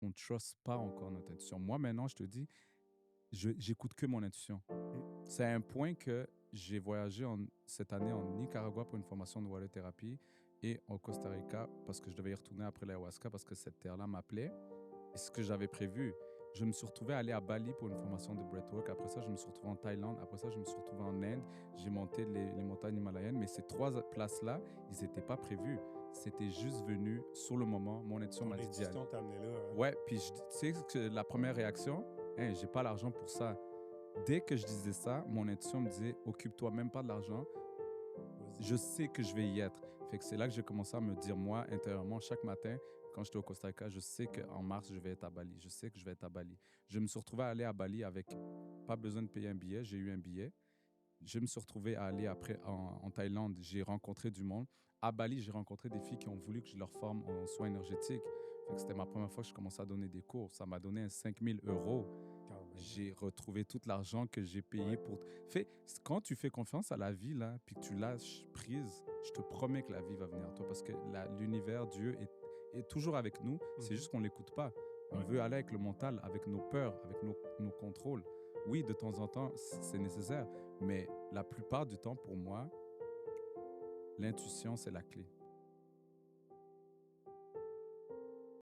on ne trust pas encore notre intuition. Moi, maintenant, je te dis, j'écoute que mon intuition. Mmh. C'est à un point que j'ai voyagé cette année en Nicaragua pour une formation de water thérapie et au Costa Rica parce que je devais y retourner après l'ayahuasca parce que cette terre-là m'appelait. Et ce que j'avais prévu, je me suis retrouvé à aller à Bali pour une formation de breathwork. Après ça, je me suis retrouvé en Thaïlande. Après ça, je me suis retrouvé en Inde. J'ai monté les montagnes himalayennes. Mais ces trois places-là, ils n'étaient pas prévus. C'était juste venu sur le moment. Mon intuition Ton m'a dit d'y aller. intuition t'a amené là, hein? Ouais, puis tu sais que la première réaction, hein, j'ai pas l'argent pour ça. Dès que je disais ça, mon intuition me disait, occupe-toi même pas de l'argent. Vas-y. Je sais que je vais y être. Fait que c'est là que j'ai commencé à me dire, moi, intérieurement, chaque matin, quand j'étais au Costa Rica, je sais qu'en mars, je vais être à Bali. Je sais que je vais être à Bali. Je me suis retrouvé à aller à Bali avec pas besoin de payer un billet. J'ai eu un billet. Je me suis retrouvé à aller après en Thaïlande. J'ai rencontré du monde. À Bali, j'ai rencontré des filles qui ont voulu que je leur forme en soins énergétiques. Fait que c'était ma première fois que je commençais à donner des cours. Ça m'a donné un 5 000 euros. Quand même, hein? J'ai retrouvé tout l'argent que j'ai payé Ouais. pour quand tu fais confiance à la vie là, puis que tu lâches prise, je te promets que la vie va venir à toi parce que l'univers, Dieu est toujours avec nous, c'est Mmh. juste qu'on l'écoute pas. On Ouais. veut aller avec le mental, avec nos peurs, avec nos contrôles. Oui, de temps en temps, c'est nécessaire, mais la plupart du temps, pour moi, l'intuition, c'est la clé.